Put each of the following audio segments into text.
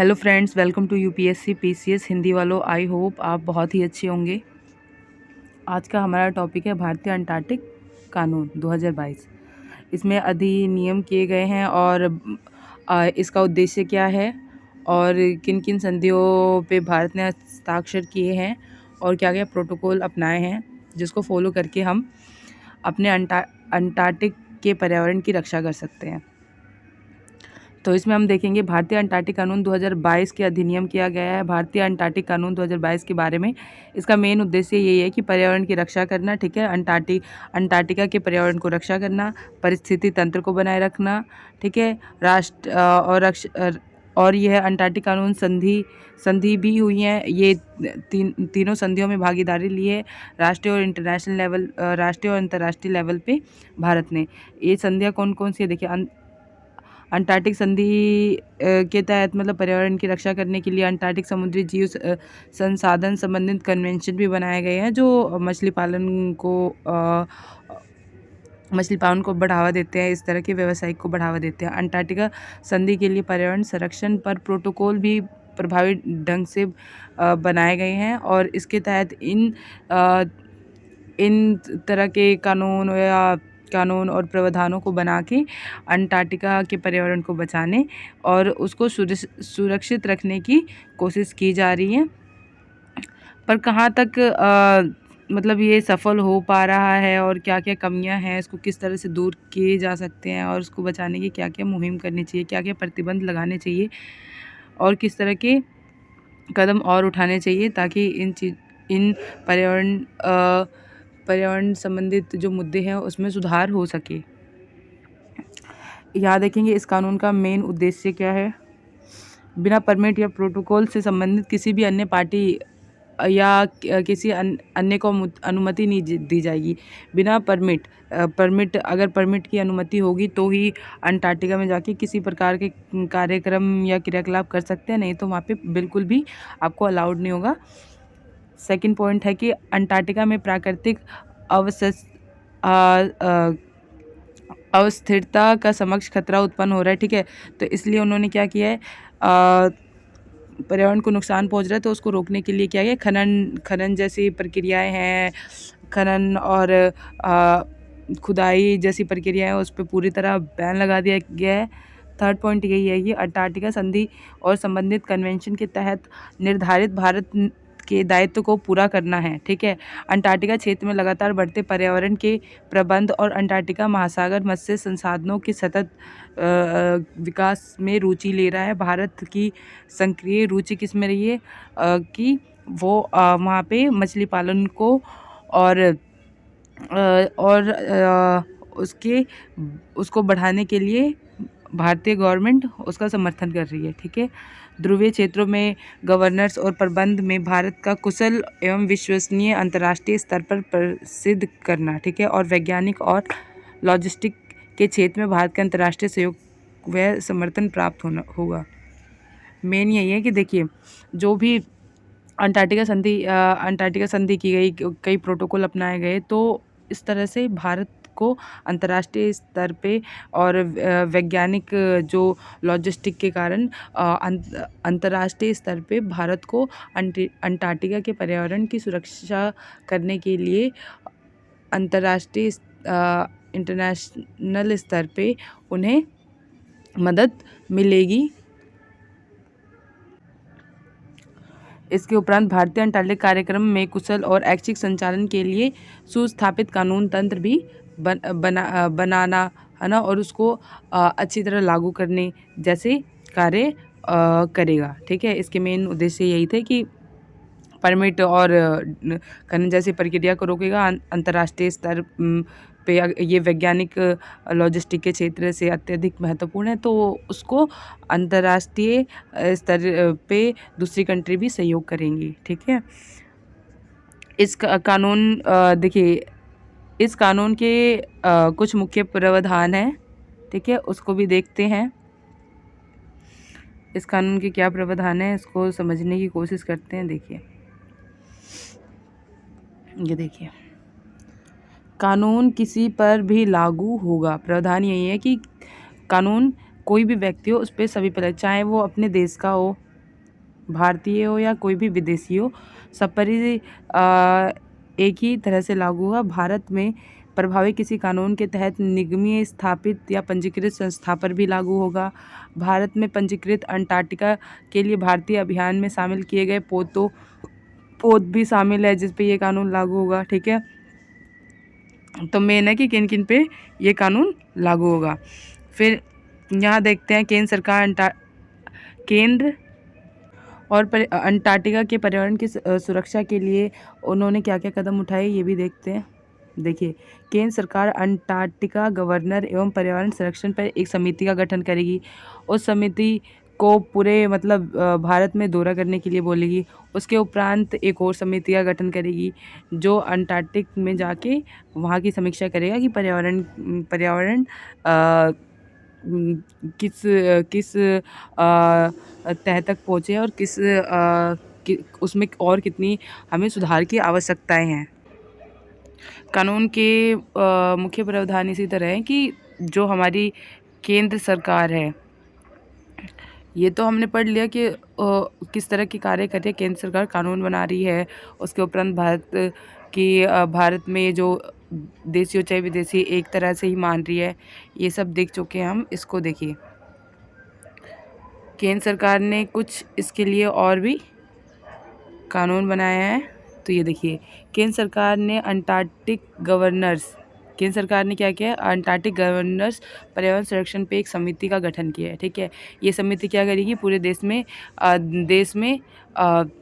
Hello friends, welcome to UPSC PCS Hindi वालों। I hope आप बहुत ही अच्छे होंगे। आज का हमारा टॉपिक है भारतीय अंटार्कटिक कानून 2022। इसमें अधिनियम किए गए हैं और इसका उद्देश्य क्या है और किन किन संधियों पे भारत ने हस्ताक्षर किए हैं और क्या क्या प्रोटोकॉल अपनाए हैं जिसको फॉलो करके हम अपने अंटार्कटिक के पर्यावरण की रक्षा कर सकते हैं। तो इसमें हम देखेंगे भारतीय अंटार्कटिक कानून 2022 के अधिनियम किया गया है। भारतीय अंटार्कटिक कानून 2022 के बारे में इसका मेन उद्देश्य यही है कि पर्यावरण की रक्षा करना, ठीक है, अंटार्कटिका के पर्यावरण को रक्षा करना, परिस्थिति तंत्र को बनाए रखना, ठीक है, और यह अंटार्कटिक कानून संधि भी हुई हैं। ये तीनों संधियों में भागीदारी ली है राष्ट्रीय और इंटरनेशनल लेवल, राष्ट्रीय और अंतर्राष्ट्रीय लेवल पे भारत ने। ये संधियाँ कौन कौन सी है देखिए। अंटार्कटिक संधि के तहत मतलब पर्यावरण की रक्षा करने के लिए अंटार्कटिक समुद्री जीव संसाधन संबंधित कन्वेंशन भी बनाए गए हैं जो मछली पालन को बढ़ावा देते हैं। इस तरह के व्यवसाय को बढ़ावा देते हैं। अंटार्कटिका संधि के लिए पर्यावरण संरक्षण पर प्रोटोकॉल भी प्रभावी ढंग से बनाए गए हैं और इसके तहत इन तरह के कानून और प्रावधानों को बना के अंटार्कटिका के पर्यावरण को बचाने और उसको सुरक्षित रखने की कोशिश की जा रही है। पर कहाँ तक मतलब ये सफल हो पा रहा है और क्या क्या कमियां हैं, इसको किस तरह से दूर किए जा सकते हैं और उसको बचाने की क्या क्या मुहिम करनी चाहिए, क्या क्या प्रतिबंध लगाने चाहिए और किस तरह के कदम और उठाने चाहिए ताकि इन पर्यावरण संबंधित जो मुद्दे हैं उसमें सुधार हो सके। यहाँ देखेंगे इस कानून का मेन उद्देश्य क्या है। बिना परमिट या प्रोटोकॉल से संबंधित किसी भी अन्य पार्टी या किसी अन्य को अनुमति नहीं दी जाएगी। बिना अगर परमिट की अनुमति होगी तो ही अंटार्कटिका में जाके किसी प्रकार के कार्यक्रम या क्रियाकलाप कर सकते हैं, नहीं तो वहाँ पे बिल्कुल भी आपको अलाउड नहीं होगा। सेकंड पॉइंट है कि अंटार्कटिका में प्राकृतिक अस्थिरता का समक्ष खतरा उत्पन्न हो रहा है, ठीक है। तो इसलिए उन्होंने क्या किया है, पर्यावरण को नुकसान पहुंच रहा है तो उसको रोकने के लिए क्या है, खनन जैसी प्रक्रियाएं हैं, खनन और खुदाई जैसी प्रक्रियाएं, उस पर पूरी तरह बैन लगा दिया गया है। थर्ड पॉइंट यही है कि अंटार्कटिका संधि और संबंधित कन्वेंशन के तहत निर्धारित भारत के दायित्व को पूरा करना है, ठीक है। अंटार्कटिका क्षेत्र में लगातार बढ़ते पर्यावरण के प्रबंध और अंटार्कटिका महासागर मत्स्य संसाधनों की सतत विकास में रुचि ले रहा है। भारत की सक्रिय रुचि किस में रही है कि वो वहाँ पे मछली पालन को और उसको बढ़ाने के लिए भारतीय गवर्नमेंट उसका समर्थन कर रही है, ठीक है। ध्रुवीय क्षेत्रों में गवर्नेंस और प्रबंध में भारत का कुशल एवं विश्वसनीय अंतर्राष्ट्रीय स्तर पर प्रसिद्ध करना, ठीक है, और वैज्ञानिक और लॉजिस्टिक के क्षेत्र में भारत का अंतर्राष्ट्रीय सहयोग व समर्थन प्राप्त होगा। मेन यही है कि देखिए जो भी अंटार्कटिका संधि की गई, कई प्रोटोकॉल अपनाए गए, तो इस तरह से भारत को अंतर्राष्ट्रीय स्तर पे और वैज्ञानिक जो लॉजिस्टिक के कारण अंतर्राष्ट्रीय स्तर पे भारत को अंटार्कटिका के पर्यावरण की सुरक्षा करने के लिए अंतर्राष्ट्रीय इंटरनेशनल स्तर पे उन्हें मदद मिलेगी। इसके उपरांत भारतीय अंटार्कटिक कार्यक्रम में कुशल और ऐच्छिक संचालन के लिए सुस्थापित कानून तंत्र भी बनाना है ना, और उसको अच्छी तरह लागू करने जैसे कार्य करेगा, ठीक है। इसके मेन उद्देश्य यही थे कि परमिट और खनन जैसी प्रक्रिया को रोकेगा। अंतर्राष्ट्रीय स्तर पे ये वैज्ञानिक लॉजिस्टिक के क्षेत्र से अत्यधिक महत्वपूर्ण है, तो उसको अंतर्राष्ट्रीय स्तर पे दूसरी कंट्री भी सहयोग करेंगी, ठीक है। इस कानून देखिए इस कानून के कुछ मुख्य प्रावधान हैं, ठीक है, उसको भी देखते हैं। इस कानून के क्या प्रावधान है इसको समझने की कोशिश करते हैं। देखिए ये देखिए, कानून किसी पर भी लागू होगा। प्रावधान यही है कि कानून कोई भी व्यक्ति हो उस पर सभी पर, चाहे वो अपने देश का हो, भारतीय हो या कोई भी विदेशी हो, सब पर एक ही तरह से लागू होगा। भारत में प्रभावी किसी कानून के तहत निगमीय स्थापित या पंजीकृत संस्था पर भी लागू होगा। भारत में पंजीकृत अंटार्कटिका के लिए भारतीय अभियान में शामिल किए गए पोत भी शामिल है जिस पे ये कानून लागू होगा। ठीक है, तो मेन है कि किन किन पे ये कानून लागू होगा। फिर यहाँ देखते हैं केंद्र सरकार केंद्र और अंटार्कटिका के पर्यावरण की सुरक्षा के लिए उन्होंने क्या क्या कदम उठाए, ये भी देखते हैं। देखिए, केंद्र सरकार अंटार्कटिका गवर्नर एवं पर्यावरण संरक्षण पर एक समिति का गठन करेगी। उस समिति को पूरे मतलब भारत में दौरा करने के लिए बोलेगी। उसके उपरांत एक और समिति का गठन करेगी जो अंटार्कटिक में जाके वहाँ की समीक्षा करेगा कि पर्यावरण किस किस तह तक पहुँचे और उसमें और कितनी हमें सुधार की आवश्यकताएं हैं। कानून के मुख्य प्रावधान इसी तरह है कि जो हमारी केंद्र सरकार है, ये तो हमने पढ़ लिया कि किस तरह के कार्य कर रही है केंद्र सरकार, कानून बना रही है। उसके उपरांत भारत में जो देशी हो चाहे विदेशी एक तरह से ही मान रही है, ये सब देख चुके हैं हम। इसको देखिए, केंद्र सरकार ने कुछ इसके लिए और भी कानून बनाया है। तो ये देखिए, केंद्र सरकार ने केंद्र सरकार ने क्या किया, अंटार्कटिक गवर्नर्स पर्यावरण संरक्षण पे एक समिति का गठन किया है। ठीक है, ये समिति क्या करेगी, पूरे देश में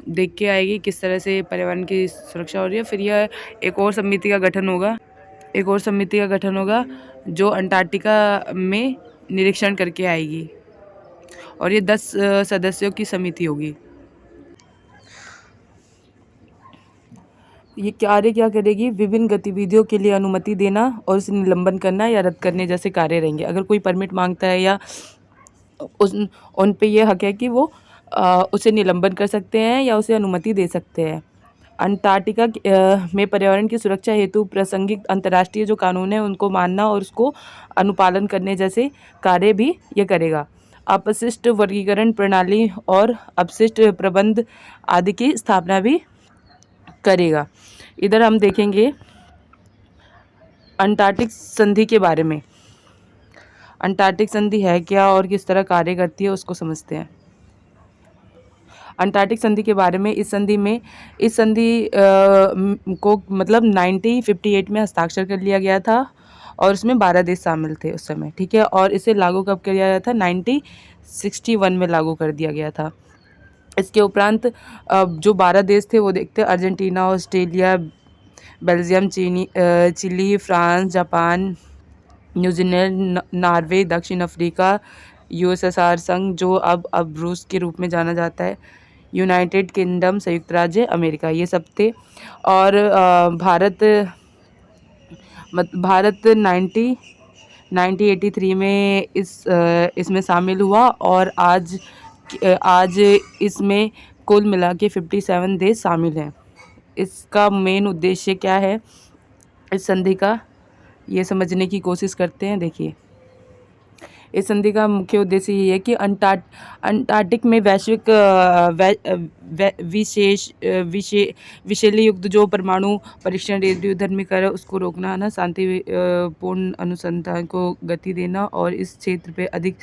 देख के आएगी किस तरह से पर्यावरण की सुरक्षा हो रही है। फिर यह एक और समिति का गठन होगा जो अंटार्कटिका में निरीक्षण करके आएगी और ये 10 सदस्यों की समिति होगी। ये कार्य क्या करेगी, विभिन्न गतिविधियों के लिए अनुमति देना और उसे निलंबन करना या रद्द करने जैसे कार्य रहेंगे। अगर कोई परमिट मांगता है या उन पे ये हक है कि वो उसे निलंबन कर सकते हैं या उसे अनुमति दे सकते हैं। अंटार्कटिका में पर्यावरण की सुरक्षा हेतु प्रासंगिक अंतर्राष्ट्रीय जो कानून है उनको मानना और उसको अनुपालन करने जैसे कार्य भी ये करेगा। अपशिष्ट वर्गीकरण प्रणाली और अपशिष्ट प्रबंध आदि की स्थापना भी करेगा। इधर हम देखेंगे अंटार्कटिक संधि के बारे में। अंटार्कटिक संधि है क्या और किस तरह कार्य करती है उसको समझते हैं। अंटार्कटिक संधि के बारे में, इस संधि को मतलब 1958 में हस्ताक्षर कर लिया गया था और उसमें 12 देश शामिल थे उस समय। ठीक है, और इसे लागू कब किया गया था, 1961 में लागू कर दिया गया था। इसके उपरांत जो 12 देश थे वो देखते हैं, Argentina, Australia, Belgium, Chile, France, Japan, New Zealand, Norway, दक्षिण अफ्रीका, यूएसएसआर संघ जो अब रूस के रूप में जाना जाता है, यूनाइटेड किंगडम, संयुक्त राज्य अमेरिका, ये सब थे। और भारत 1983 में इसमें शामिल हुआ और आज इसमें कुल मिला के 57 देश शामिल हैं। इसका मेन उद्देश्य क्या है इस संधि का, ये समझने की कोशिश करते हैं। देखिए, इस संधि का मुख्य उद्देश्य ये है कि अंटार्कटिक में वैश्विक विषैले युक्त जो परमाणु परीक्षण रेडियोधर्मीकरण है उसको रोकना है ना, शांतिपूर्ण अनुसंधान को गति देना और इस क्षेत्र पे अधिक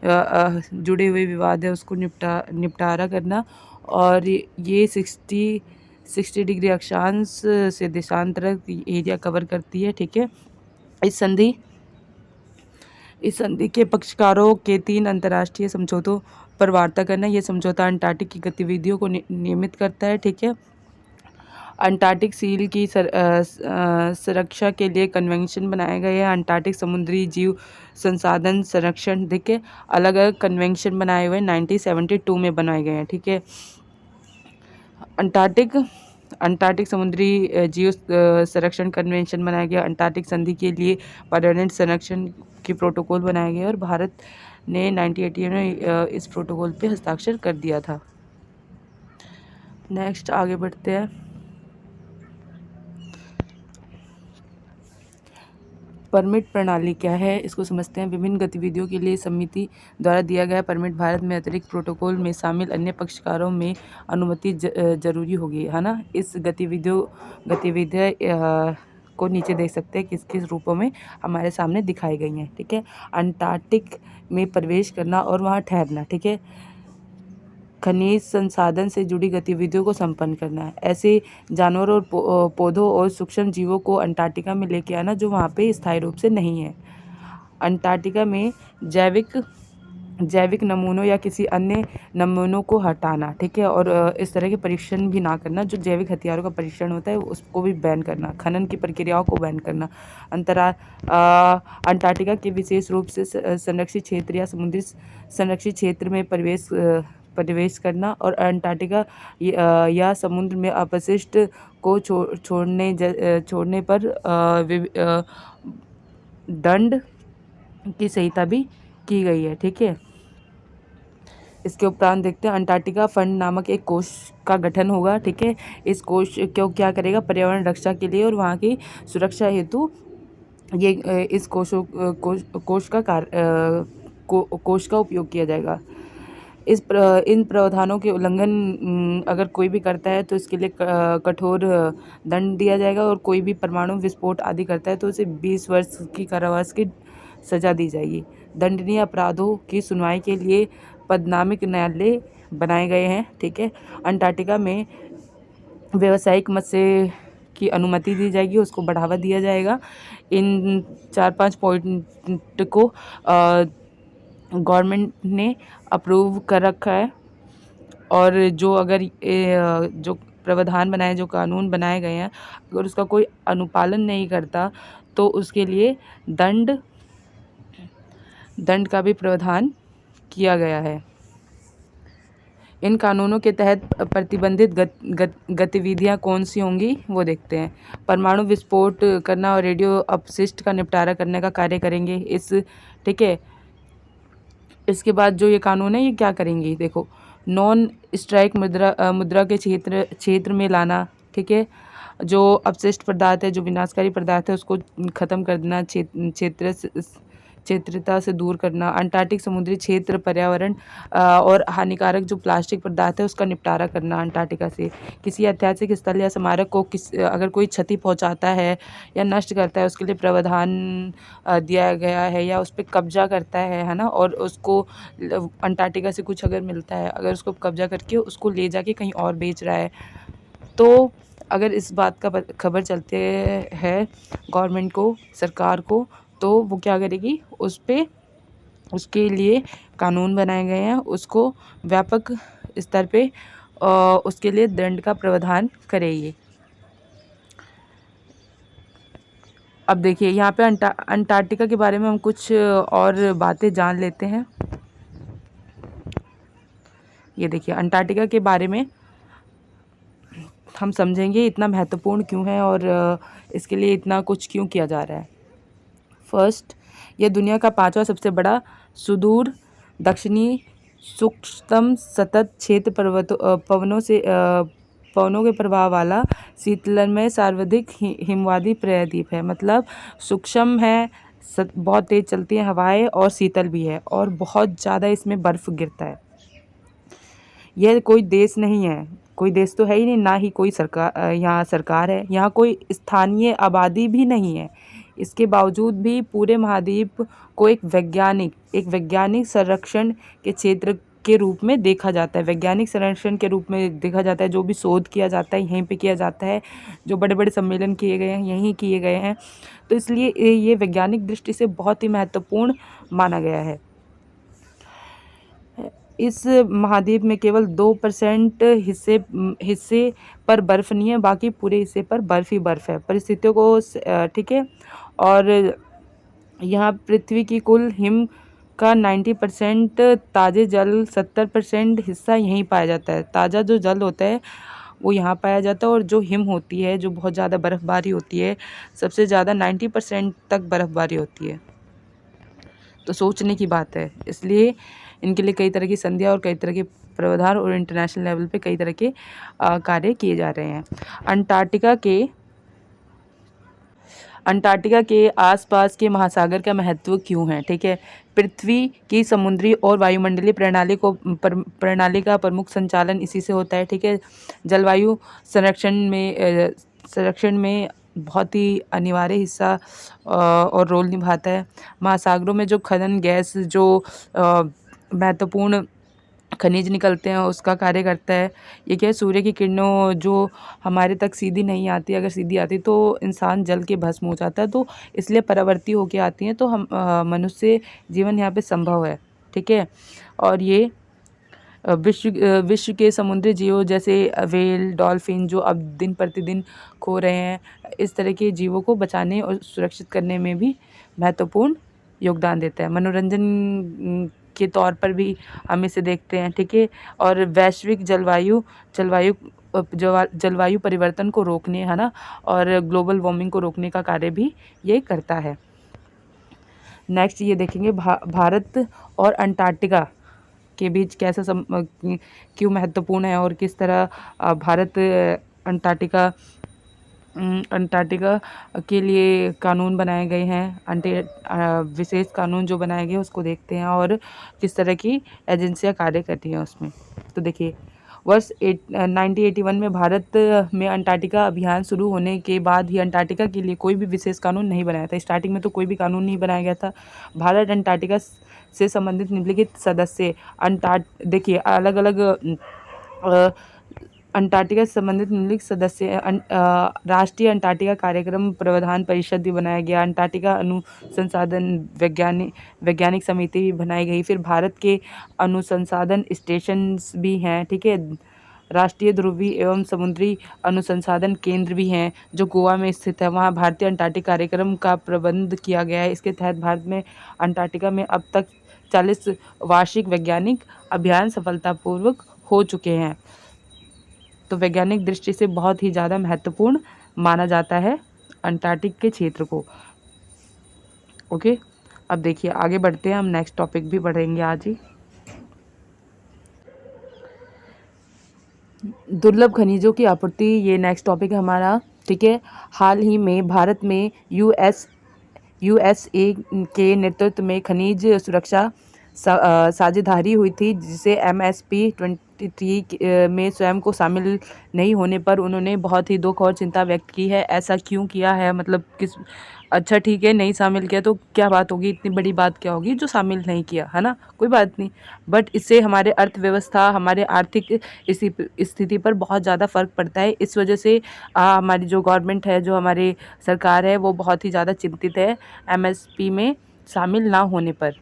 जुड़े हुए विवाद है उसको निपटारा करना। और ये 60 डिग्री अक्षांश से देशांतरक एरिया कवर करती है। ठीक है, इस संधि के पक्षकारों के 3 अंतर्राष्ट्रीय समझौतों पर वार्ता करना। यह समझौता अंटार्कटिक की गतिविधियों को नियमित करता है। ठीक है, अंटार्कटिक सील की सुरक्षा के लिए कन्वेंशन बनाए गए हैं। अंटार्कटिक समुद्री जीव संसाधन संरक्षण, देखिए अलग अलग कन्वेंशन बनाए हुए 1972 में बनाए गए हैं। ठीक है, अंटार्कटिक समुद्री जीव संरक्षण कन्वेंशन बनाया गया। अंटार्कटिक संधि के लिए पर्यावरण संरक्षण के प्रोटोकॉल बनाए गए और भारत ने 1988 में इस प्रोटोकॉल पे हस्ताक्षर कर दिया था। नेक्स्ट आगे बढ़ते हैं। परमिट प्रणाली क्या है, इसको समझते हैं। विभिन्न गतिविधियों के लिए समिति द्वारा दिया गया परमिट भारत में अतिरिक्त प्रोटोकॉल में शामिल अन्य पक्षकारों में अनुमति जरूरी होगी, है ना। इस गतिविधियाँ को नीचे देख सकते हैं किस किस रूपों में हमारे सामने दिखाई गई हैं। ठीक है, अंटार्कटिक में प्रवेश करना और वहाँ ठहरना। ठीक है, खनिज संसाधन से जुड़ी गतिविधियों को संपन्न करना है। ऐसे जानवरों और पौधों और सूक्ष्म जीवों को अंटार्कटिका में लेके आना जो वहाँ पे स्थायी रूप से नहीं है। अंटार्कटिका में जैविक नमूनों या किसी अन्य नमूनों को हटाना। ठीक है, और इस तरह के परीक्षण भी ना करना। जो जैविक हथियारों का परीक्षण होता है उसको भी बैन करना। खनन की प्रक्रियाओं को बैन करना। अंटार्कटिका के विशेष रूप से संरक्षित क्षेत्र या समुद्री संरक्षित क्षेत्र में प्रवेश करना और अंटार्कटिका या समुद्र में अपशिष्ट को छोड़ने पर दंड की संहिता भी की गई है। ठीक है, इसके उपरांत देखते हैं अंटार्कटिका फंड नामक एक कोष का गठन होगा। ठीक है, इस कोष क्यों क्या करेगा, पर्यावरण रक्षा के लिए और वहाँ की सुरक्षा हेतु ये इस कोष का उपयोग किया जाएगा। इन प्रावधानों के उल्लंघन अगर कोई भी करता है तो इसके लिए कठोर दंड दिया जाएगा, और कोई भी परमाणु विस्फोट आदि करता है तो उसे 20 वर्ष की कारावास की सजा दी जाएगी। दंडनीय अपराधों की सुनवाई के लिए पदनामिक न्यायालय बनाए गए हैं। ठीक है, अंटार्कटिका में व्यावसायिक मत्स्य की अनुमति दी जाएगी, उसको बढ़ावा दिया जाएगा। इन 4-5 पॉइंट को गवर्नमेंट ने अप्रूव कर रखा है, और जो अगर जो प्रावधान बनाए, जो कानून बनाए गए हैं, अगर उसका कोई अनुपालन नहीं करता तो उसके लिए दंड का भी प्रावधान किया गया है। इन कानूनों के तहत प्रतिबंधित गतिविधियां कौन सी होंगी वो देखते हैं। परमाणु विस्फोट करना और रेडियो अपशिष्ट का निपटारा करने का कार्य करेंगे ठीक है, इसके बाद जो ये कानून है ये क्या करेंगे, देखो, नॉन स्ट्राइक मुद्रा के क्षेत्र में लाना। ठीक है, जो अपशिष्ट पदार्थ है, जो विनाशकारी पदार्थ है, उसको ख़त्म कर देना, क्षेत्रता से दूर करना। अंटार्कटिक समुद्री क्षेत्र पर्यावरण और हानिकारक जो प्लास्टिक पदार्थ है उसका निपटारा करना। अंटार्कटिका से किसी ऐतिहासिक स्थल या स्मारक को अगर कोई क्षति पहुंचाता है या नष्ट करता है, उसके लिए प्रावधान दिया गया है, या उस पर कब्जा करता है ना, और उसको अंटार्कटिका से कुछ अगर मिलता है, अगर उसको कब्जा करके उसको ले जाके कहीं और बेच रहा है, तो अगर इस बात का खबर चलते है गवर्नमेंट को, सरकार को, तो वो क्या करेगी, उसके लिए कानून बनाए गए हैं, उसको व्यापक स्तर पे उसके लिए दंड का प्रावधान करेगी। अब देखिए यहाँ पे अंटार्कटिका के बारे में हम कुछ और बातें जान लेते हैं। ये देखिए अंटार्कटिका के बारे में हम समझेंगे इतना महत्वपूर्ण क्यों है और इसके लिए इतना कुछ क्यों किया जा रहा है। फर्स्ट, यह दुनिया का 5वां सबसे बड़ा सुदूर दक्षिणी सूक्ष्म सतत क्षेत्र पवनों के प्रभाव वाला शीतलमय सर्वाधिक हिमवादी प्रायद्वीप है। मतलब सूक्ष्म है, बहुत तेज चलती है हवाएं और शीतल भी है, और बहुत ज़्यादा इसमें बर्फ़ गिरता है। यह कोई देश नहीं है, कोई देश तो है ही नहीं, ना ही कोई सरकार यहाँ सरकार है, यहाँ कोई स्थानीय आबादी भी नहीं है। इसके बावजूद भी पूरे महाद्वीप को एक वैज्ञानिक संरक्षण के क्षेत्र के रूप में देखा जाता है। वैज्ञानिक संरक्षण के रूप में देखा जाता है। जो भी शोध किया जाता है यहीं पे किया जाता है, जो बड़े बड़े सम्मेलन किए गए हैं यहीं किए गए हैं, तो इसलिए ये वैज्ञानिक दृष्टि से बहुत ही महत्वपूर्ण माना गया है। इस महाद्वीप में केवल 2% हिस्से पर बर्फ़ नहीं है, बाकी पूरे हिस्से पर बर्फ़ ही बर्फ़ है। परिस्थितियों को ठीक है, और यहाँ पृथ्वी की कुल हिम का 90% ताज़े जल, 70% हिस्सा यहीं पाया जाता है। ताज़ा जो जल होता है वो यहाँ पाया जाता है, और जो हिम होती है, जो बहुत ज़्यादा बर्फ़बारी होती है, सबसे ज़्यादा 90% तक बर्फ़बारी होती है। तो सोचने की बात है। इसलिए इनके लिए कई तरह की संधियाँ और कई तरह के प्रावधान और इंटरनेशनल लेवल पे कई तरह के कार्य किए जा रहे हैं। अंटार्कटिका के आसपास के महासागर का महत्व क्यों है? ठीक है, पृथ्वी की समुद्री और वायुमंडलीय प्रणाली का प्रमुख संचालन इसी से होता है। ठीक है, जलवायु संरक्षण में बहुत ही अनिवार्य हिस्सा और रोल निभाता है। महासागरों में जो खनन गैस जो महत्वपूर्ण खनिज निकलते हैं उसका कार्य करता है। ये क्या है, सूर्य की किरणों जो हमारे तक सीधी नहीं आती, अगर सीधी आती तो इंसान जल के भस्म हो जाता है, तो इसलिए परावर्ती होके आती हैं, तो हम मनुष्य जीवन यहाँ पे संभव है। ठीक है, और ये विश्व के समुद्री जीवों जैसे व्हेल, डॉल्फिन जो अब दिन प्रतिदिन खो रहे हैं, इस तरह के जीवों को बचाने और सुरक्षित करने में भी महत्वपूर्ण योगदान देता है। मनोरंजन के तौर पर भी हम इसे देखते हैं। ठीक है, और वैश्विक जलवायु परिवर्तन को रोकने, है ना, और ग्लोबल वार्मिंग को रोकने का कार्य भी ये करता है। नेक्स्ट ये देखेंगे भारत और अंटार्कटिका के बीच कैसा क्यों महत्वपूर्ण है और किस तरह भारत अंटार्कटिका के लिए कानून बनाए गए हैं। विशेष कानून जो बनाए गए उसको देखते हैं और किस तरह की एजेंसियां कार्य करती हैं उसमें। तो देखिए, वर्ष 1981 में भारत में अंटार्कटिका अभियान शुरू होने के बाद ही अंटार्कटिका के लिए कोई भी विशेष कानून नहीं बनाया था। स्टार्टिंग में तो कोई भी कानून नहीं बनाया गया था। भारत अंटार्कटिका से संबंधित निम्नलिखित सदस्य देखिए अलग अलग अंटार्कटिका से संबंधित निम्नलिखित सदस्य राष्ट्रीय अंटार्कटिका कार्यक्रम प्रबंधन परिषद भी बनाया गया। अंटार्कटिका अनुसंधान वैज्ञानिक समिति भी बनाई गई। फिर भारत के अनुसंधान स्टेशन भी हैं। ठीक है, राष्ट्रीय ध्रुवीय एवं समुद्री अनुसंधान केंद्र भी हैं जो गोवा में स्थित है। वहाँ भारतीय अंटार्कटिक कार्यक्रम का प्रबंध किया गया है। इसके तहत भारत में अंटार्कटिका में अब तक 40 वार्षिक वैज्ञानिक अभियान सफलतापूर्वक हो चुके हैं। तो वैज्ञानिक दृष्टि से बहुत ही ज़्यादा महत्वपूर्ण माना जाता है अंटार्कटिक के क्षेत्र को। ओके, अब देखिए आगे बढ़ते हैं, हम नेक्स्ट टॉपिक भी पढ़ेंगे आज ही। दुर्लभ खनिजों की आपूर्ति, ये नेक्स्ट टॉपिक है हमारा। ठीक है, हाल ही में भारत में यूएसए के नेतृत्व में खनिज सुरक्षा साझेदारी हुई थी, जिसे MSP 23 में स्वयं को शामिल नहीं होने पर उन्होंने बहुत ही दुख और चिंता व्यक्त की है। ऐसा क्यों किया है, मतलब अच्छा ठीक है नहीं शामिल किया तो क्या बात होगी, इतनी बड़ी बात क्या होगी जो शामिल नहीं किया, है ना, कोई बात नहीं, बट इससे हमारे अर्थव्यवस्था, हमारे आर्थिक स्थिति पर बहुत ज़्यादा फ़र्क पड़ता है। इस वजह से हमारी जो गवर्नमेंट है, जो हमारी सरकार है, वो बहुत ही ज़्यादा चिंतित है MSP में शामिल ना होने पर।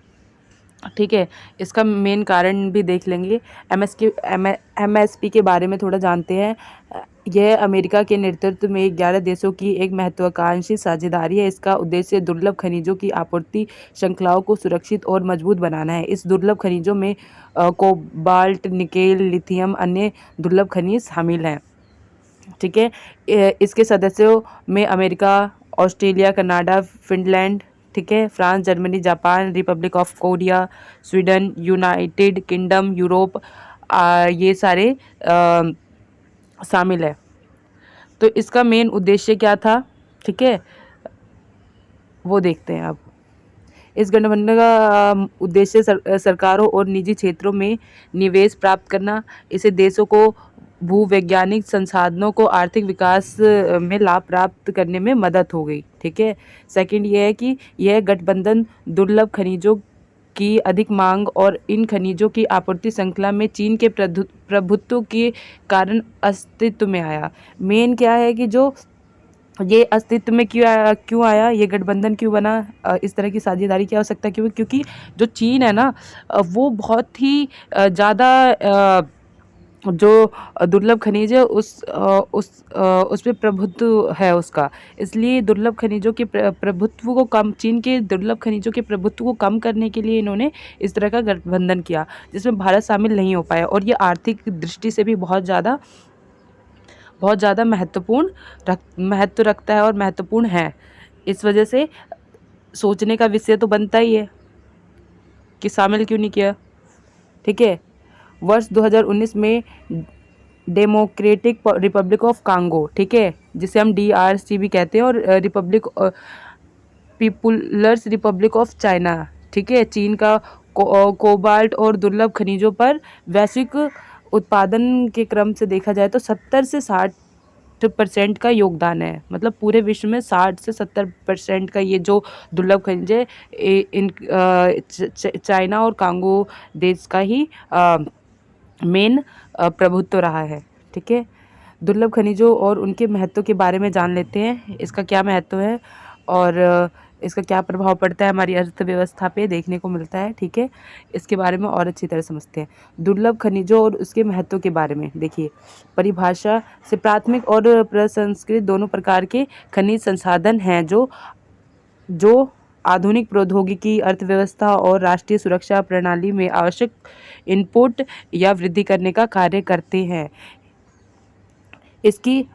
ठीक है, इसका मेन कारण भी देख लेंगे। MSP के बारे में थोड़ा जानते हैं। यह अमेरिका के नेतृत्व में 11 देशों की एक महत्वाकांक्षी साझेदारी है। इसका उद्देश्य दुर्लभ खनिजों की आपूर्ति श्रृंखलाओं को सुरक्षित और मजबूत बनाना है। इस दुर्लभ खनिजों में कोबाल्ट, निकेल, लिथियम, अन्य दुर्लभ खनिज शामिल हैं। ठीक है, इसके सदस्यों में अमेरिका, ऑस्ट्रेलिया, कनाडा, फिनलैंड, ठीक है, France, Germany, Japan, Republic of Korea, Sweden, United kingdom, Europe, ये सारे शामिल है। तो इसका मेन उद्देश्य क्या था, ठीक है, वो देखते हैं अब। इस गठबंधन का उद्देश्य सरकारों और निजी क्षेत्रों में निवेश प्राप्त करना। इसे देशों को भूवैज्ञानिक संसाधनों को आर्थिक विकास में लाभ प्राप्त करने में मदद हो गई। ठीक है, सेकंड ये है कि यह गठबंधन दुर्लभ खनिजों की अधिक मांग और इन खनिजों की आपूर्ति श्रृंखला में चीन के प्रभुत्व के कारण अस्तित्व में आया। मेन क्या है कि जो ये अस्तित्व में क्यों आया, ये गठबंधन क्यों बना, इस तरह की साझेदारी की आवश्यकता क्यों, क्योंकि जो चीन है ना, वो बहुत ही ज़्यादा जो दुर्लभ खनिज है उस पे प्रभुत्व है उसका। इसलिए दुर्लभ खनिजों के प्रभुत्व को कम, चीन के दुर्लभ खनिजों के प्रभुत्व को कम करने के लिए इन्होंने इस तरह का गठबंधन किया, जिसमें भारत शामिल नहीं हो पाया। और ये आर्थिक दृष्टि से भी बहुत ज़्यादा महत्व रखता है और महत्वपूर्ण है। इस वजह से सोचने का विषय तो बनता ही है कि शामिल क्यों नहीं किया। ठीक है, वर्ष 2019 में डेमोक्रेटिक रिपब्लिक ऑफ कांगो, ठीक है, जिसे हम DRC भी कहते हैं, और पीपुलर्स रिपब्लिक ऑफ चाइना, ठीक है, चीन का कोबाल्ट और दुर्लभ खनिजों पर वैश्विक उत्पादन के क्रम से देखा जाए तो 70 से 60% का योगदान है। मतलब पूरे विश्व में 60 से 70% का ये जो दुर्लभ खनिज है, इन चाइना और कांगो देश का ही मेन प्रभुत्व रहा है, ठीक है। दुर्लभ खनिजों और उनके महत्व के बारे में जान लेते हैं, इसका क्या महत्व है और इसका क्या प्रभाव पड़ता है हमारी अर्थव्यवस्था पे, देखने को मिलता है, ठीक है। इसके बारे में और अच्छी तरह समझते हैं। दुर्लभ खनिजों और उसके महत्व के बारे में देखिए, परिभाषा से प्राथमिक और प्रसंस्कृत दोनों प्रकार के खनिज संसाधन हैं जो आधुनिक प्रौद्योगिकी, अर्थव्यवस्था और राष्ट्रीय सुरक्षा प्रणाली में आवश्यक इनपुट या वृद्धि करने का कार्य करते हैं। इसकी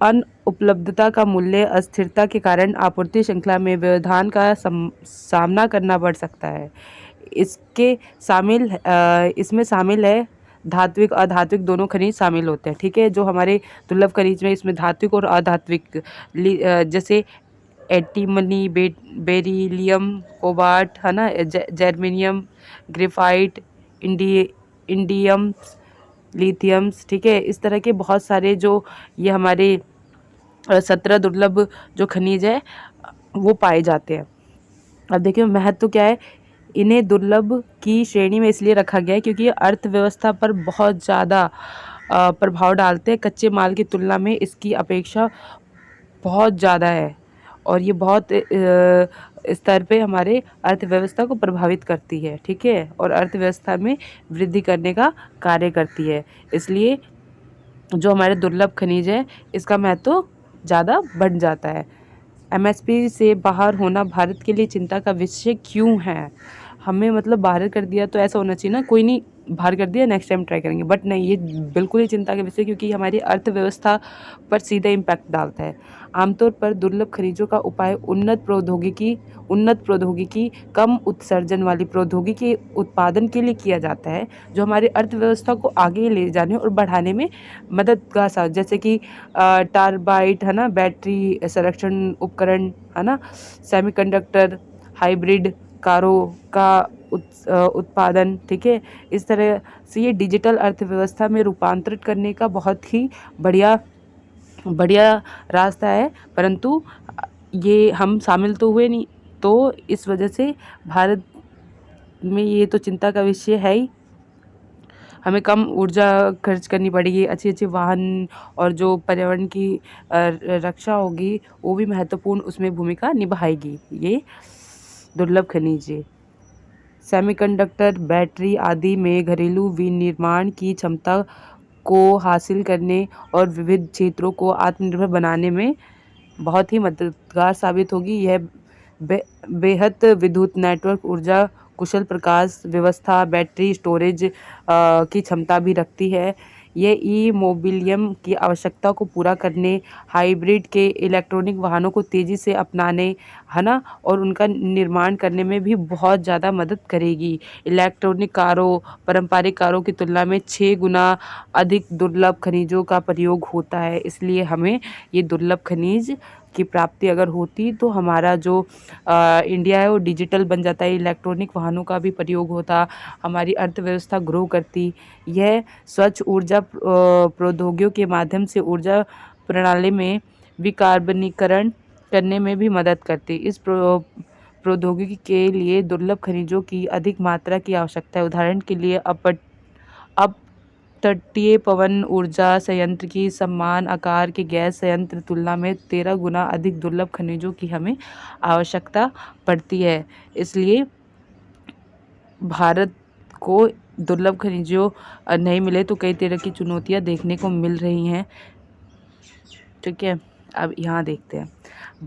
अनुपलब्धता का मूल्य अस्थिरता के कारण आपूर्ति श्रृंखला में व्यवधान का सामना करना पड़ सकता है। इसमें शामिल है धात्विक अधात्विक दोनों खनिज शामिल होते हैं, ठीक है। जो हमारे दुर्लभ खनिज में इसमें धात्विक और अधात्विक जैसे एंटीमनी, बेरिलियम, कोबाल्ट, है ना, जर्मेनियम, ग्रेफाइट, इंडियम, लिथियम्स, ठीक है। इस तरह के बहुत सारे जो ये हमारे 17 दुर्लभ जो खनिज है वो पाए जाते हैं। अब देखिए महत्व क्या है, इन्हें दुर्लभ की श्रेणी में इसलिए रखा गया है क्योंकि ये अर्थव्यवस्था पर बहुत ज़्यादा प्रभाव डालते हैं। कच्चे माल की तुलना में इसकी अपेक्षा बहुत ज़्यादा है और ये बहुत स्तर पे हमारे अर्थव्यवस्था को प्रभावित करती है, ठीक है, और अर्थव्यवस्था में वृद्धि करने का कार्य करती है। इसलिए जो हमारे दुर्लभ खनिज है इसका महत्व ज़्यादा बढ़ जाता है। MSP से बाहर होना भारत के लिए चिंता का विषय क्यों है? हमें मतलब बाहर कर दिया तो ऐसा होना चाहिए ना, कोई नहीं बाहर कर दिया नेक्स्ट टाइम ट्राई करेंगे, बट नहीं, ये बिल्कुल ही चिंता का विषय क्योंकि हमारी अर्थव्यवस्था पर सीधा इम्पैक्ट डालता है। आमतौर पर दुर्लभ खनिजों का उपाय उन्नत प्रौद्योगिकी, कम उत्सर्जन वाली प्रौद्योगिकी उत्पादन के लिए किया जाता है, जो हमारी अर्थव्यवस्था को आगे ले जाने और बढ़ाने में मददगार साबित, जैसे कि टारबाइट, है ना, बैटरी संरक्षण उपकरण, है ना, सेमीकंडक्टर, हाइब्रिड कारों का उत्पादन, ठीक है। इस तरह से ये डिजिटल अर्थव्यवस्था में रूपांतरित करने का बहुत ही बढ़िया रास्ता है, परंतु ये हम शामिल तो हुए नहीं, तो इस वजह से भारत में ये तो चिंता का विषय है ही। हमें कम ऊर्जा खर्च करनी पड़ेगी, अच्छे वाहन और जो पर्यावरण की रक्षा होगी वो भी महत्वपूर्ण उसमें भूमिका निभाएगी। ये दुर्लभ खनिज सेमीकंडक्टर, बैटरी आदि में घरेलू विनिर्माण की क्षमता को हासिल करने और विविध क्षेत्रों को आत्मनिर्भर बनाने में बहुत ही मददगार साबित होगी। यह बेहद विद्युत नेटवर्क, ऊर्जा कुशल प्रकाश व्यवस्था, बैटरी स्टोरेज की क्षमता भी रखती है। ये ई मोबिलियम की आवश्यकता को पूरा करने, हाइब्रिड के इलेक्ट्रॉनिक वाहनों को तेज़ी से अपनाने, है ना, और उनका निर्माण करने में भी बहुत ज़्यादा मदद करेगी। इलेक्ट्रॉनिक कारों, पारंपरिक कारों की तुलना में 6 गुना अधिक दुर्लभ खनिजों का प्रयोग होता है, इसलिए हमें ये दुर्लभ खनिज की प्राप्ति अगर होती तो हमारा जो इंडिया है वो डिजिटल बन जाता है, इलेक्ट्रॉनिक वाहनों का भी प्रयोग होता, हमारी अर्थव्यवस्था ग्रो करती। यह स्वच्छ ऊर्जा प्रौद्योगिकियों के माध्यम से ऊर्जा प्रणाली में विकार्बनीकरण करने में भी मदद करती। इस प्रौद्योगिकी के लिए दुर्लभ खनिजों की अधिक मात्रा की आवश्यकता है। उदाहरण के लिए तटीय पवन ऊर्जा संयंत्र की समान आकार के गैस संयंत्र तुलना में 13 गुना अधिक दुर्लभ खनिजों की हमें आवश्यकता पड़ती है। इसलिए भारत को दुर्लभ खनिजों नहीं मिले तो कई तरह की चुनौतियां देखने को मिल रही हैं, ठीक है। अब यहाँ देखते हैं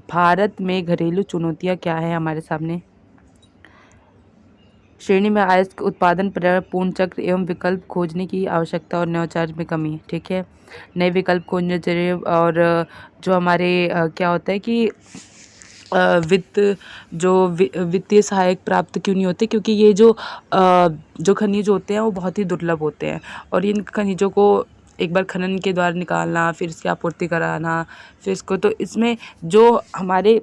भारत में घरेलू चुनौतियां क्या है हमारे सामने। श्रेणी में आयात उत्पादन, पर्यावरण पूर्ण चक्र एवं विकल्प खोजने की आवश्यकता और नवाचार में कमी, ठीक है। नए विकल्प खोजने चाहिए और जो हमारे क्या होता है कि वित्तीय सहायक प्राप्त क्यों नहीं होते, क्योंकि ये जो खनिज होते हैं वो बहुत ही दुर्लभ होते हैं और इन खनिजों को एक बार खनन के द्वारा निकालना, फिर इसकी आपूर्ति कराना, फिर इसको, तो इसमें जो हमारे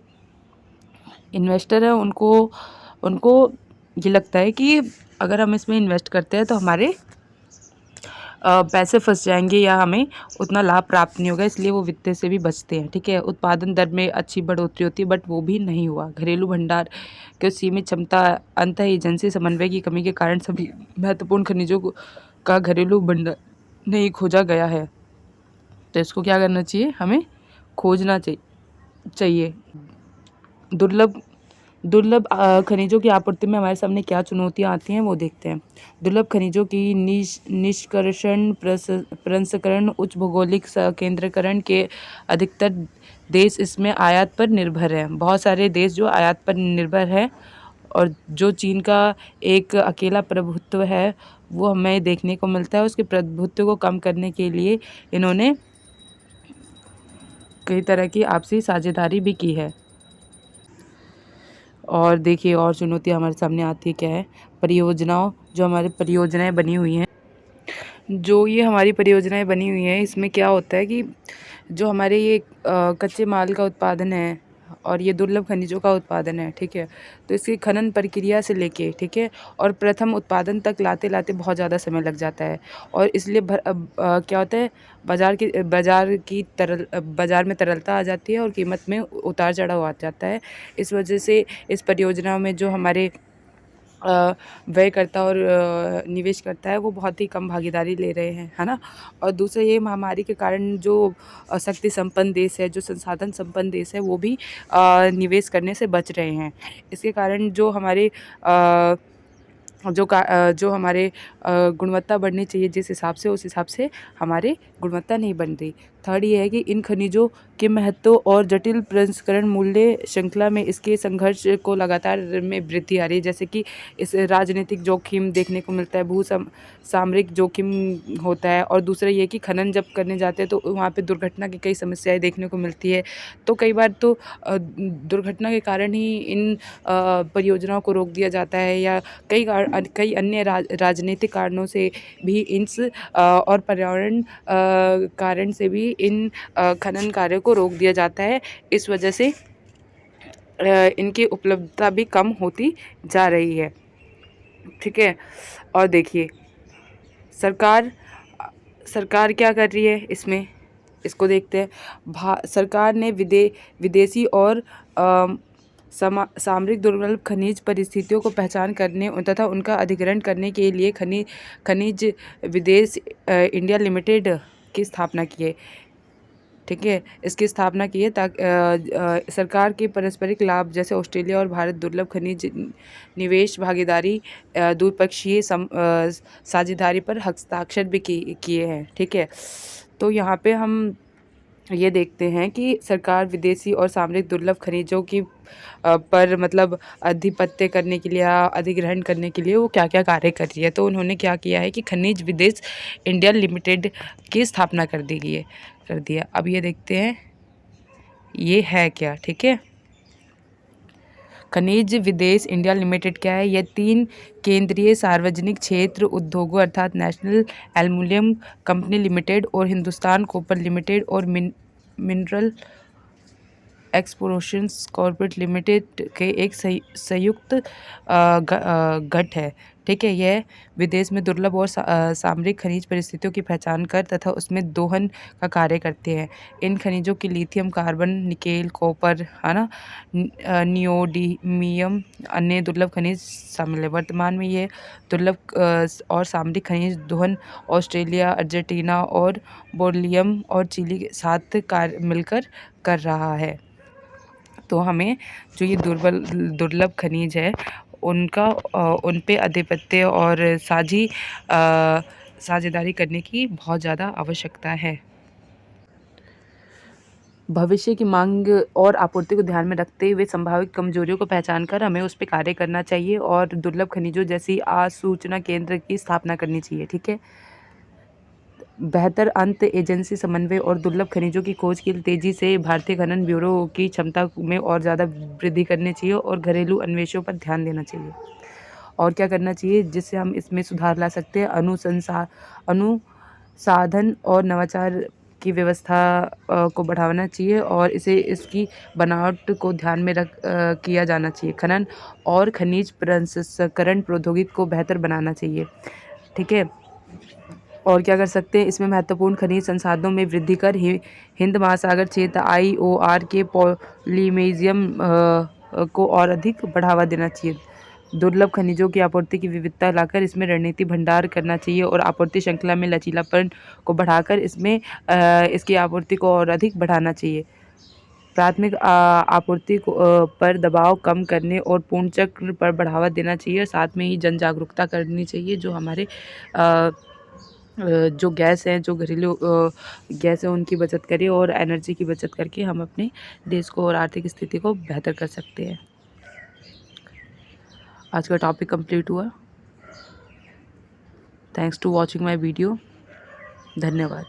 इन्वेस्टर हैं उनको उनको ये लगता है कि अगर हम इसमें इन्वेस्ट करते हैं तो हमारे पैसे फंस जाएंगे या हमें उतना लाभ प्राप्त नहीं होगा, इसलिए वो वित्त से भी बचते हैं। ठीक है, उत्पादन दर में अच्छी बढ़ोतरी होती है, बट वो भी नहीं हुआ। घरेलू भंडार की सीमित क्षमता, अंतः एजेंसी समन्वय की कमी के कारण सभी महत्वपूर्ण खनिजों का घरेलू भंडार नहीं खोजा गया है। तो इसको क्या करना चाहिए, हमें खोजना चाहिए। दुर्लभ दुर्लभ खनिजों की आपूर्ति में हमारे सामने क्या चुनौतियां आती हैं वो देखते हैं। दुर्लभ खनिजों की निष्कर्षण, प्रसंस्करण, उच्च भौगोलिक केंद्रीकरण के अधिकतर देश इसमें आयात पर निर्भर हैं। बहुत सारे देश जो आयात पर निर्भर हैं, और जो चीन का एक अकेला प्रभुत्व है वो हमें देखने को मिलता है। उसके प्रभुत्व को कम करने के लिए इन्होंने कई तरह की आपसी साझेदारी भी की है। और देखिए और चुनौती हमारे सामने आती है क्या है, परियोजनाओं, जो हमारी परियोजनाएं बनी हुई हैं, जो ये हमारी परियोजनाएं बनी हुई हैं, इसमें क्या होता है कि जो हमारे ये कच्चे माल का उत्पादन है और ये दुर्लभ खनिजों का उत्पादन है, ठीक है, तो इसकी खनन प्रक्रिया से लेके, ठीक है, और प्रथम उत्पादन तक लाते लाते बहुत ज़्यादा समय लग जाता है। और इसलिए क्या होता है, बाजार में तरलता आ जाती है और कीमत में उतार चढ़ाव आ जाता है। इस वजह से इस परियोजना में जो हमारे व्यय करता और निवेश करता है वो बहुत ही कम भागीदारी ले रहे हैं, है ना। और दूसरा ये महामारी के कारण जो शक्ति संपन्न देश है, जो संसाधन संपन्न देश है, वो भी निवेश करने से बच रहे हैं। इसके कारण जो हमारे जो हमारे गुणवत्ता बढ़नी चाहिए जिस हिसाब से, उस हिसाब से हमारी गुणवत्ता नहीं बन रही। थर्ड ये है कि इन खनिजों के महत्व और जटिल प्रसंस्करण मूल्य श्रृंखला में इसके संघर्ष को लगातार में वृद्धि आ रही है। जैसे कि इस राजनीतिक जोखिम देखने को मिलता है, सामरिक जोखिम होता है, और दूसरा ये कि खनन जब करने जाते हैं तो वहाँ पे दुर्घटना की कई समस्याएं देखने को मिलती है। तो कई बार तो दुर्घटना के कारण ही इन परियोजनाओं को रोक दिया जाता है, या कई अन्य राजनीतिक कारणों से भी और पर्यावरण कारण से भी इन खनन कार्यों को रोक दिया जाता है। इस वजह से इनकी उपलब्धता भी कम होती जा रही है। ठीक है, और देखिए सरकार क्या कर रही है इसमें, इसको देखते हैं। सरकार ने विदेशी और सामरिक दुर्लभ खनिज परिस्थितियों को पहचान करने तथा उनका अधिग्रहण करने के लिए खनिज विदेश इंडिया लिमिटेड की स्थापना की है। ठीक है, इसकी स्थापना की है ताकि सरकार के पारस्परिक लाभ जैसे ऑस्ट्रेलिया और भारत दुर्लभ खनिज निवेश भागीदारी द्विपक्षीय साझेदारी पर हस्ताक्षर भी किए हैं। ठीक है, तो यहाँ पे हम ये देखते हैं कि सरकार विदेशी और सामरिक दुर्लभ खनिजों की पर मतलब आधिपत्य करने के लिए, अधिग्रहण करने के लिए वो क्या क्या कार्य कर रही है। तो उन्होंने क्या किया है कि खनिज विदेश इंडिया लिमिटेड की स्थापना कर दिया। अब ये देखते हैं ये है क्या। ठीक है, खनिज विदेश इंडिया लिमिटेड क्या है, यह 3 केंद्रीय सार्वजनिक क्षेत्र उद्योगों अर्थात नेशनल एल्युमिनियम कंपनी लिमिटेड और हिंदुस्तान कॉपर लिमिटेड और मिनरल एक्सप्लोरेशंस कॉर्पोरेट लिमिटेड के एक संयुक्त गठ है। ठीक है, यह विदेश में दुर्लभ और सामरिक खनिज परिस्थितियों की पहचान कर तथा उसमें दोहन का कार्य करते हैं। इन खनिजों की लिथियम, कार्बन, निकेल, कॉपर, है ना, नियोडीमियम, अन्य दुर्लभ खनिज शामिल है। वर्तमान में ये दुर्लभ और सामरिक खनिज दोहन ऑस्ट्रेलिया, अर्जेंटीना और बोलिविया और चिली के साथ मिलकर कर रहा है। तो हमें जो ये दुर्लभ खनिज है उनका उन पे आधिपत्य और साझेदारी करने की बहुत ज़्यादा आवश्यकता है। भविष्य की मांग और आपूर्ति को ध्यान में रखते हुए संभावित कमजोरियों को पहचान कर हमें उस पर कार्य करना चाहिए और दुर्लभ खनिजों जैसी आसूचना केंद्र की स्थापना करनी चाहिए। ठीक है, बेहतर अंत एजेंसी समन्वय और दुर्लभ खनिजों की खोज के लिए तेजी से भारतीय खनन ब्यूरो की क्षमता में और ज़्यादा वृद्धि करनी चाहिए और घरेलू अन्वेषणों पर ध्यान देना चाहिए। और क्या करना चाहिए जिससे हम इसमें सुधार ला सकते हैं, साधन और नवाचार की व्यवस्था को बढ़ाना चाहिए और इसकी बनावट को ध्यान में रख किया जाना चाहिए। खनन और खनिज प्रसंस्करण प्रौद्योगिकी को बेहतर बनाना चाहिए। ठीक है। और क्या कर सकते हैं, इसमें महत्वपूर्ण खनिज संसाधनों में वृद्धि कर हिंद महासागर क्षेत्र IOR के पॉलिनेशियम को और अधिक बढ़ावा देना चाहिए। दुर्लभ खनिजों की आपूर्ति की विविधता लाकर इसमें रणनीति भंडार करना चाहिए और आपूर्ति श्रृंखला में लचीलापन को बढ़ाकर इसमें इसकी आपूर्ति को और अधिक बढ़ाना चाहिए। प्राथमिक आपूर्ति पर दबाव कम करने और पूर्ण चक्र पर बढ़ावा देना चाहिए। साथ में ही जन जागरूकता करनी चाहिए, जो हमारे जो गैस है, जो घरेलू गैस है, उनकी बचत करें और एनर्जी की बचत करके हम अपने देश को और आर्थिक स्थिति को बेहतर कर सकते हैं। आज का टॉपिक कंप्लीट हुआ। Thanks to watching my video. धन्यवाद।